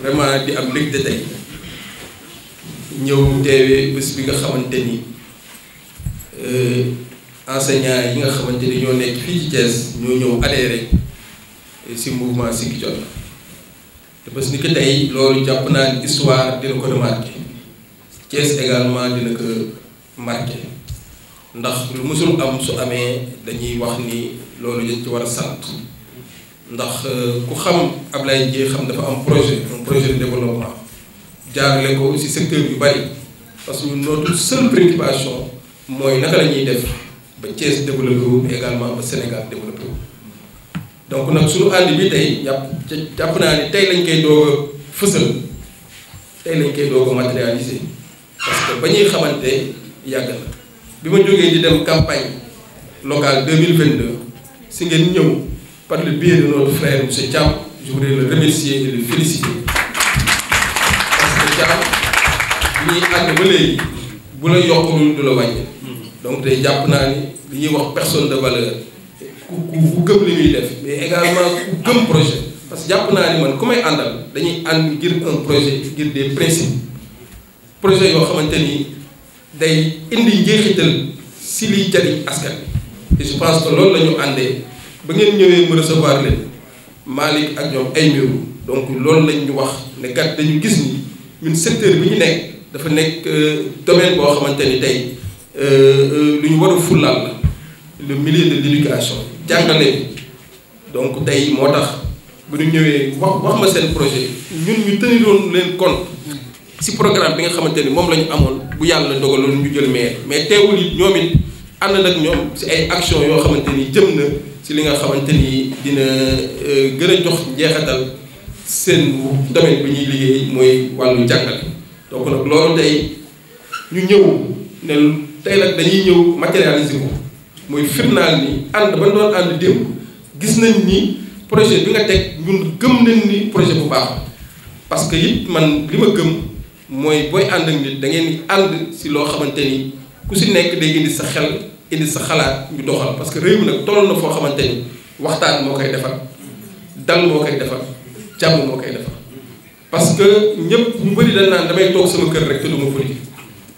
vraiment di am mbégte tey ñëw teewee bés bi nga xamante ni enseignants yi nga xamante ni ñoo nekk fii ci Thiès ñoo ñëw adhéré ci mouvement Siggi Jotna te bés ni que tey loolu jàpp naa ni histoire dina ko remarqué Thiès également dina ko marqué ndax lu mësul am su amee dañuy wax ni loolu dañ ci war a sant ndax ku xam Ablaye Dieye xam dafa am un projet de développement jaarale ko ci secteur yu bari parce que notre seule préoccupation mooy naka la ñuy def ba Thiès développé wu également ba Sénégal développé wu donc nag suñu ànd bi tey jàpp naa ni tey lañ koy doog a fësal tey lañ koy doog a matérialiser parce que ba ñuy xamante yàgg na bi ma jógee di dem campagne locale 2022 si ngeen ñëw par le biais de notre frère monsieur Thiam je voudrais le remercier et le féliciter parce que Thiam ñuy ànd ba léegi bu la yokkulul du la wàññi donc tey jàpp naa ni li ñuy wax personne de valeur ku gëm li muy def mais également ku gëm projet parce que jàpp naa ni man ku may àndal dañuy ànd ngir un projet ngir des principes projet yoo xamante ni day indi njeexital si liy jariñ askan bi et je pense que loolu la ñu àndee ba ngeen ñëwee mu recevoir leen Malick ak ñoom ay mbiru donc loolu lañ ñu wax ne kat dañu gis ni ñun secteur bi ñu nekk dafa nekk domaine boo xamante ni tey lu ñu war a fullaal la le milieu de l'éducation jàngale bi donc tey moo tax bu ñu ñëwee wax ma seen projet ñun ñu teniroon leen compte ci programme bi nga xamante ni moom la ñu amoon bu yàlla dogaloon ñu jël mais teewul it ñoom it ànd nag ñoom ci ay action yoo xamante ni jëm na ci li nga xamante ni dina gën a jox njeexatal seen domaine bi ñuy liggéey mooy wàllu jàngale donc nag loolu tey ñu ñëw ne tey nag dañuy ñëw matérialiser ko mooy firnaal ni ànd ba doon ànd démb gis nañ ni projet bi nga teg ñun gëm nañ ni projet bu baax parce que it man li ma gëm mooy booy ànd ak nit da ngeen di ànd si loo xamante ni ku si nekk day indi sa xel indi sa xalaat ñu doxal parce que réew mi nag toll na foo xamante ni waxtaan moo koy defar dal moo koy defar jàmm moo koy defar parce que ñëpp ñu bëri dañ naan damay toog sama kër rek te du ma politique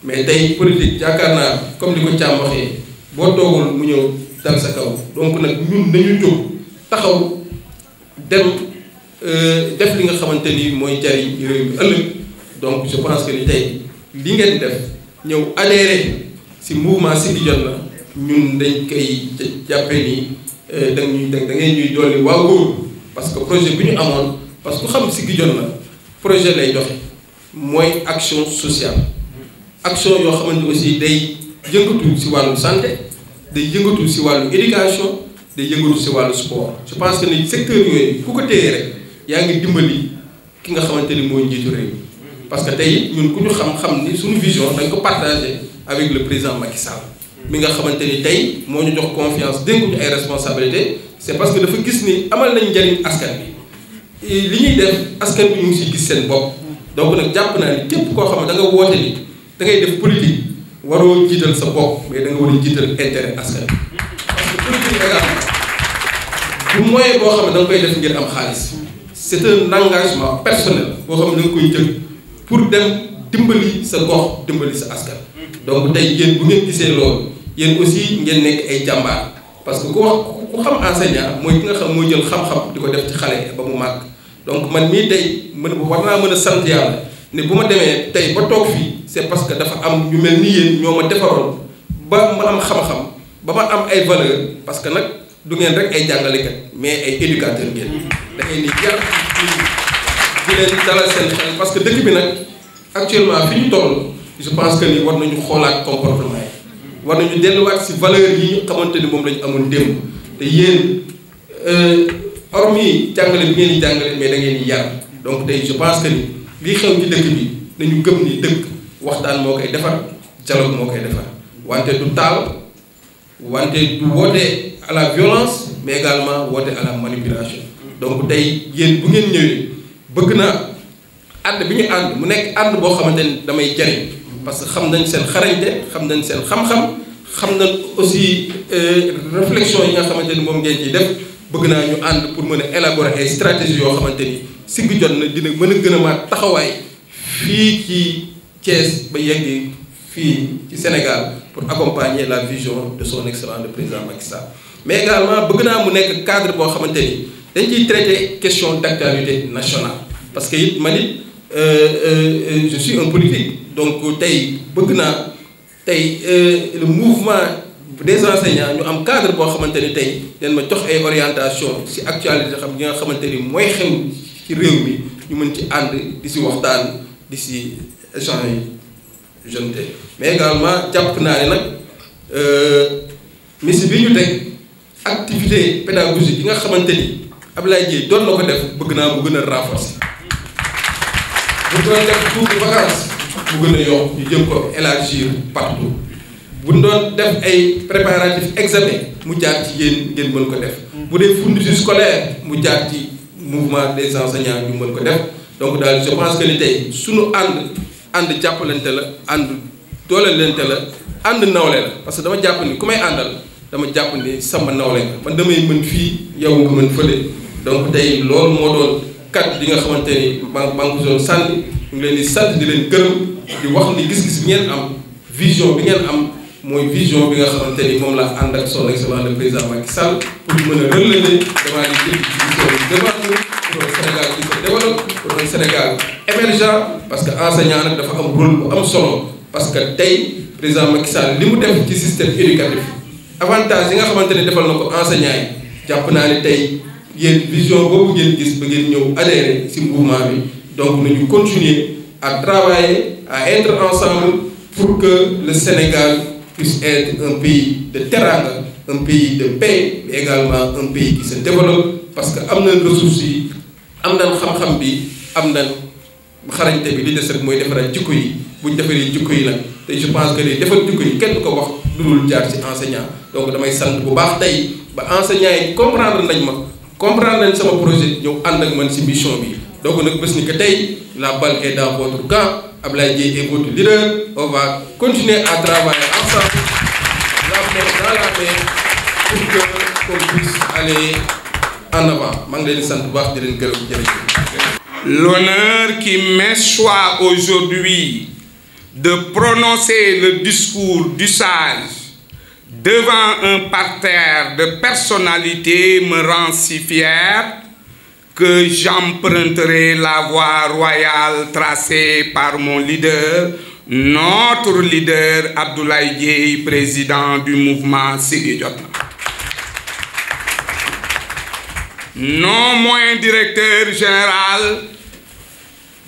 mais tey politique yaakaar naa comme ni ko Thiam waxee boo toogul mu ñëw dal sa kaw donc nag ñun nañu jóg taxaw dem def li nga xamante ni mooy jariñ réew mi ëllëg donc je pense que ni tey li ngeen def ñëw adhéré ci mouvement Siggi Jotna ñun dañ koy jàppee ni da ngeen ñuy dolli waa góor parce que projet bi ñu amoon parce que ku xam Siggi Jotna projet lay doxe mooy action sociale action yoo xamante aussi day yëngatu ci wàllu santé day yëngatu ci wàllu éducation day yëngatu ci wàllu sport je pense que ni secteur yooyu ku ko téye rek yaa ngi dimbali ki nga xamante ni mooy njiitu réew parce que tey ñun ku ñu xam ni suñu vision dañ ko partagé avec le président Macky Sall mi nga xamante ni tey moo ñu jox confiance dénk ñu ay responsabilités c'est parce que dafa gis ni amal nañ njariñ askan bi li ñuy def askan bi ñu ngi siy gis seen bopp donc nag jàpp naa ni képp koo xam ne da nga woote ni da ngay def politique waroo jiital sa bopp mais da nga war a jiital intérêt askan bi parce que politique également du moyen boo xam ne da nga koy def ngir am xaalis c'est un engagement personnel boo xam ne da nga koy jël pour dem dimbali sa gox dimbali sa askan donc tey yéen bu ngeen gisee loolu yéen aussi ngeen nekk ay jàmbaar parce que ku xam enseignant mooy ki nga xam mooy jël xam-xam di ko def ci xale ba mu màgg donc man mii tey war naa mën a sant yàlla ne bu ma demee tey ba toog fii c'est parce que dafa am ñu mel ni yéen ñoo ma defaroon ba ma am xam-xam ba ma am ay valeur parce que nag du ngeen rek ay jàngalekat mais ay éducateur ngeen da ngay ni yar di leen dalal seen xel parce que dëkk bi nag actuellement fi ñu toll je pense que ni war nañu xoolaat comportement yi war nañu delluwaat ci valeur yi ñu xamante ni moom la ñu amoon démb te yéen hormis jàngale bi ngeen di jàngale mais da ngeen di yar donc tey je pense que ni lii xew ci dëkk bi nañu gëm ni dëkk waxtaan moo koy defar dialogue moo koy defar wante du taal wante du woote à la violence mais également woote à la manipulation donc tey yéen bu ngeen ñëwee bëgg naa ànd bi ñu ànd mu nekk ànd boo xamante ni damay jariñ parce que xam nañ seen xarañte xam nañ seen xam-xam xam nañ aussi réflexion yi nga xamante ni moom ngeen ciy def bëgg naa ñu ànd pour mën a élaborer ay stratégies yoo xamante ni sigg jot na dina mën a gën a maat taxawaay fii ci Thiès ba yegg fii ci Sénégal pour accompagner la vision de son excellence le président Macky Sall. mais également bëgg naa mu nekk cadre boo xamante ni dañ ciy traiter question d'actualité nationale parce que it man it je suis un politique donc tey bëgg naa tey le mouvement des enseignants ñu am cadre boo xamante ni tey dañ ma jox ay orientation ci actualité xam nga xamante ni mooy xew ci réew mi ñu mën ci ànd di ci waxtaan di ci échanger jeunté mais également jàpp naa ne nag mission bi ñu teg activité pédagogique yi nga xamante ni Abdoulaye Dièye doon na ko def bëgg naa mu gën a renforcer bu doon def cours de vacances mu gën a yokk ñu jëm ko élargir partout bu doon def ay préparatifs examen mu jaar ci yéen ngeen mën ko def bu dee fourniture scolaire mu jaar ci mouvement des enseignants ñu mën ko def donc daal je pense que ni tey suñu ànd jàppalante la ànd doolelante la ànd nawle la parce que dama jàpp ni ku may àndal dama jàpp ni sama nawle nga man damay mën fii yow nga mën fële donc tey loolu moo doon kat li nga xamante ni banque zone sànni ñu ngi leen di sant di leen gërëm di wax ni gis-gis bi ngeen am vision bi ngeen am mooy vision bi nga xamante ni moom la ànd ak son excellence le président Macky Sall pour mën a relever devant les défis devant nous pour un Sénégal qui se développe pour un Sénégal émergent parce que enseignant nag dafa am rôle bu am solo parce que tey président Macky Sall li mu def ci système éducatif avantage yi nga xamante ne defal na ko enseignant yi jàpp naa ne tey yéen vision boobu ngeen gis ba ngeen ñëw adhérer ci mouvement bi donc nañu continuer à travailler à être ensemble pour que le Sénégal puisse être un pays de teranga, un pays de paix, mais également un pays qui se développe parce que am nañ ressources yi am nañ xam-xam bi am nañ xarañte bi li des rek mooy defaraat jikko yi buñ defaree jikko yi nag te je pense que ni defar jikko yi kenn du ko wax lu dul jaar ci enseignant donc damay sant bu baax tey ba enseignant yi comprendre nañ ma comprendre nañ sama projet ñëw ànd ak man ci mission bi donc nag bés ni que tey la balle est dans votre camp Abdoulaye Dièye est votre leader on va continuer à travailler ensemble la main dans la main pour que qu'on puisse aller en avant maa ngi leen di sant bu baax di leen gërëm jërëjëf. L'honneur qui m'échoit aujourd'hui de prononcer le discours du sage devant un parterre de personnalités me rend si fier que j'emprunterai la voie royale tracée par mon leader, notre leader Abdoulaye Dièye, président du mouvement Siggi Jotna. Non moins directeur général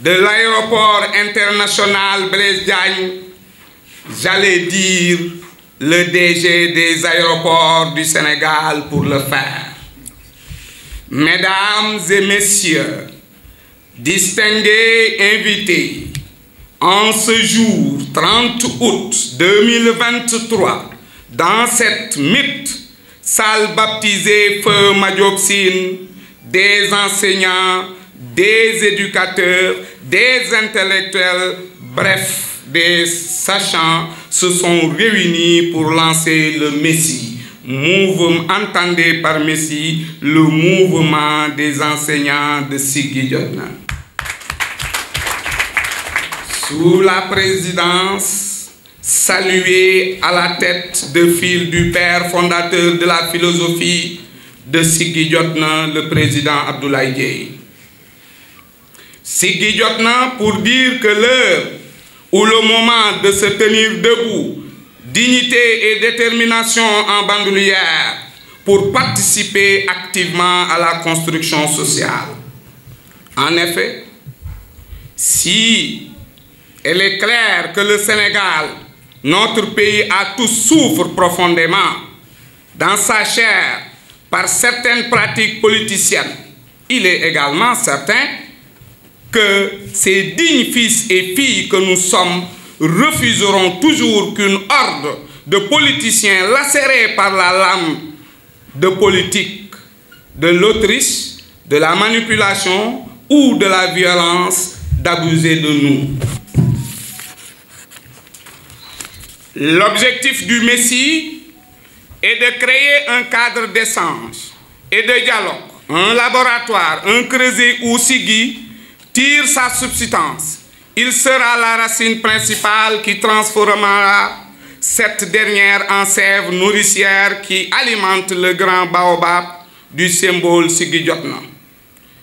de l'aéroport international Blaise Diagne, j'allais dire le DG des aéroports du Sénégal pour le faire. Mesdames et messieurs, distingués invités, en ce jour 30 août 2023, dans cette mythe salle baptisée Feu Madiop Sy, des enseignants, des éducateurs, des intellectuels, bref, des sachants se sont réunis pour lancer le Messie. Entendez par Messie le mouvement des enseignants de Siggi Jotna. Sous la présidence, saluée à la tête de file du père fondateur de la philosophie de Siggi Jotna, le président Abdoulaye Dièye. Siggi Jotna pour dire que l'heure ou le moment de se tenir debout, dignité et détermination en bandoulière pour participer activement à la construction sociale. En effet, si il est clair que le Sénégal, notre pays à tous, souffre profondément dans sa chair par certaines pratiques politiciennes, il est également certain que ces dignes fils et filles que nous sommes refuseront toujours qu'une horde de politiciens lacérés par la lame de politique, de l'autruche, de la manipulation ou de la violence d'abuser de nous. L'objectif du Messie est de créer un cadre d'échange et de dialogue, un laboratoire, un creuset où Sigui tire sa substance. Il sera la racine principale qui transformera cette dernière en sève nourricière qui alimente le grand baobab du symbole Sigui Jotna.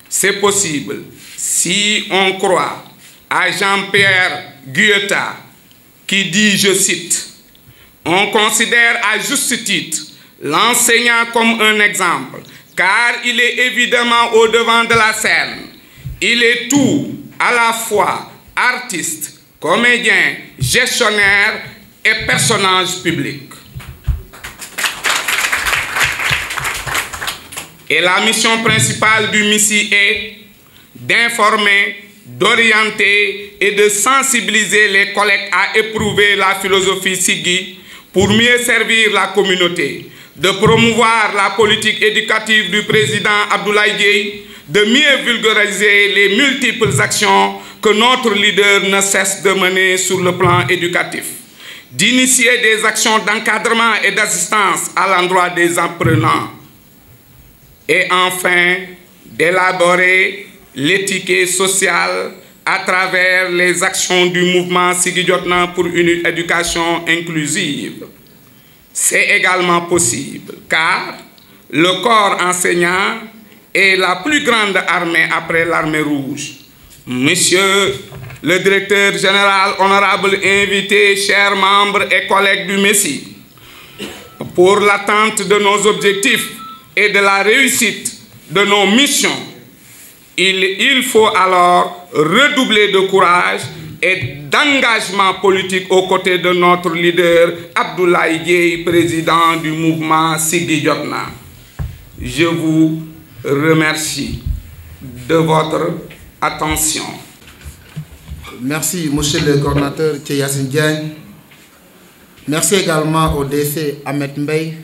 C'est possible si on croit à Jean-Pierre Guyotat qui dit, je cite, « On considère à juste titre l'enseignant comme un exemple, car il est évidemment au devant de la scène. Il est tout à la fois artiste, comédien, gestionnaire et personnage public. » Et la mission principale du MISSI est d'informer, d'orienter et de sensibiliser les collègues à éprouver la philosophie Sigui pour mieux servir la communauté, de promouvoir la politique éducative du président Abdoulaye Dièye, de mieux vulgariser les multiples actions que notre leader ne cesse de mener sur le plan éducatif, d'initier des actions d'encadrement et d'assistance à l'endroit des apprenants, et enfin d'élaborer l'étiquette sociale à travers les actions du mouvement Sigui Jotna pour une éducation inclusive. C'est également possible car le corps enseignant est la plus grande armée après l'armée rouge. Monsieur le directeur général, honorable invité, chers membres et collègues du MESSI, pour l'atteinte de nos objectifs et de la réussite de nos missions, il faut alors redoubler de courage et d'engagement politique aux côtés de notre leader Abdoulaye Dièye, président du mouvement Sigui Jotna. Je vous remercie de votre attention. Merci, monsieur le coordinateur Yassine Diagne. Merci également au DC Ahmed Mbaye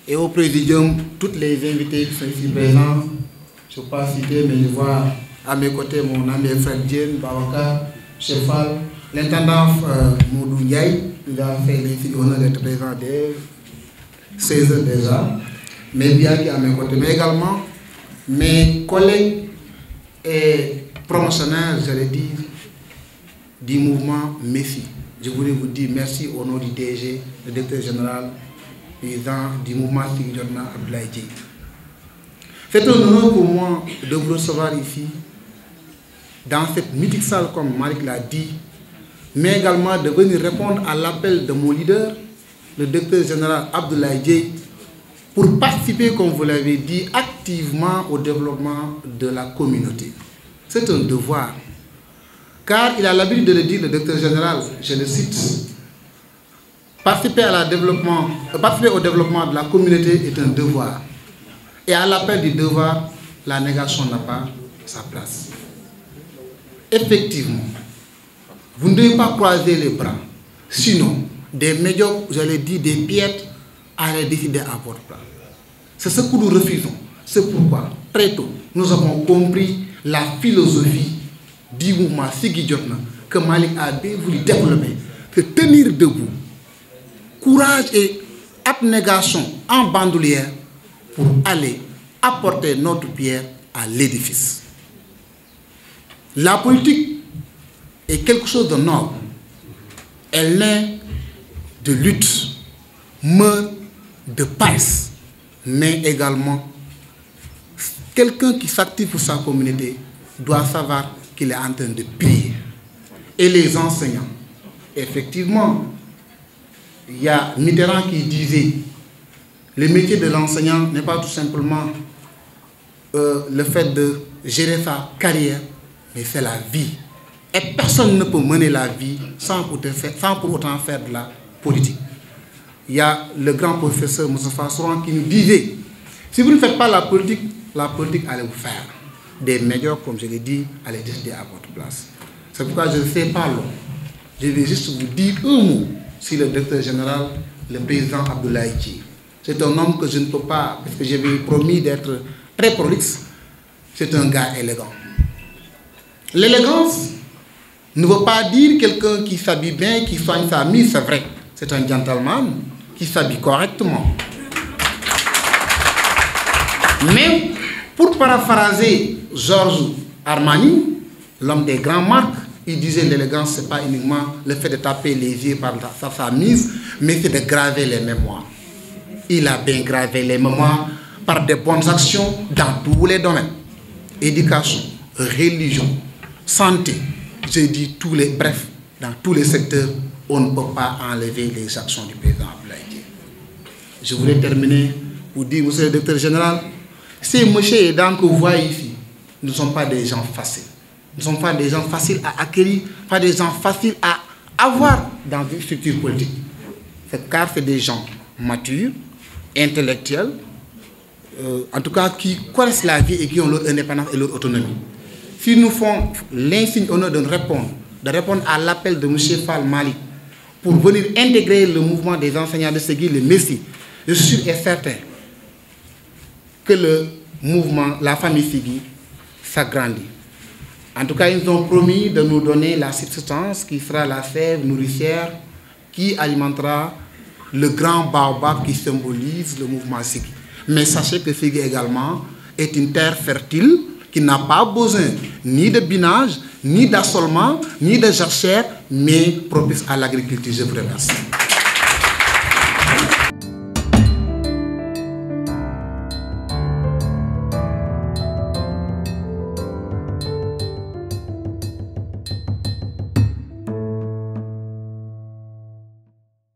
et au présidium, toutes les invités qui sont ici présents. Je ne vais pas citer, mais je vois à mes côtés mon ami frère Djen, Bawaka, Chefal, l'intendant Moudou Ndiaye. Il a fait l'honneur d'être présent dès 16 heures déjà. Mais bien qui est à mes côtés. Mais également mes collègues et promotionnaires, j'allais dire, du mouvement MESSI. Je voulais vous dire merci au nom du DG, le directeur général, président du mouvement Sigui Jotna, Abdoulaye Dièye. C'est un honneur pour moi de vous recevoir ici, dans cette mythique salle, comme Malik l'a dit, mais également de venir répondre à l'appel de mon leader, le directeur général Abdoulaye Dièye, pour participer, comme vous l'avez dit, activement au développement de la communauté. C'est un devoir, car il a l'habitude de le dire, le directeur général, je le cite, participer au développement de la communauté est un devoir. Et à l'appel du devoir, la négation n'a pas sa place. Effectivement, vous ne devez pas croiser les bras. Sinon, des médiocres, j'allais dire des piètres, allaient décider à votre place. C'est ce que nous refusons. C'est pourquoi, très tôt, nous avons compris la philosophie du mouvement Sigui Jotna que Malik a bien voulu développer. Que tenir debout, courage et abnégation en bandoulière pour aller apporter notre pierre à l'édifice. La politique est quelque chose de noble. Elle naît de lutte, meurt de paresse, mais également quelqu'un qui s'active pour sa communauté doit savoir qu'il est en train de prier. Et les enseignants, effectivement, il y a Mitterrand qui disait le métier de l'enseignant n'est pas tout simplement le fait de gérer sa carrière, mais c'est la vie. Et personne ne peut mener la vie sans pour autant faire de la politique. Il y a le grand professeur Moustapha Souran qui nous disait, si vous ne faites pas la politique allait vous faire. Des médiocres, comme je l'ai dit, allez décider à votre place. C'est pourquoi je ne sais pas long. Je vais juste vous dire un mot sur le directeur général, le président Abdoulaye Dièye. C'est un homme que je ne peux pas, parce que j'avais promis d'être très prolixe. C'est un gars élégant. L'élégance ne veut pas dire quelqu'un qui s'habille bien, qui soigne sa mise, c'est vrai. C'est un gentleman qui s'habille correctement. Mais Pour paraphraser Georges Armani, l'homme des grandes marques, il disait l'élégance, ce n'est pas uniquement le fait de taper les yeux par sa mise, mais c'est de graver les mémoires. Il a bien gravé les mémoires par de bonnes actions dans tous les domaines. Éducation, religion, santé, j'ai dit bref, dans tous les secteurs, on ne peut pas enlever les actions du président Abdoulaye Dièye. Je voulais terminer pour dire, monsieur le directeur général, ces monsieur et dames que vous voyez ici ne sont pas des gens faciles. Ne sont pas des gens faciles à acquérir, pas des gens faciles à avoir dans une structure politique. Car c'est des gens matures, intellectuels, en tout cas qui connaissent la vie et qui ont leur indépendance et leur autonomie. S'ils nous font l'insigne honneur de répondre à l'appel de M. Fall Malik pour venir intégrer le mouvement des enseignants de Ségui, le Messie, je suis sûr et certain que le mouvement, la famille Ségui, s'agrandit. En tout cas, ils nous ont promis de nous donner la substance qui sera la sève nourricière qui alimentera le grand baobab qui symbolise le mouvement Ségui. Mais sachez que Ségui également est une terre fertile qui n'a pas besoin ni de binage, ni d'assolement, ni de jachère, mais propice à l'agriculture. Je vous remercie.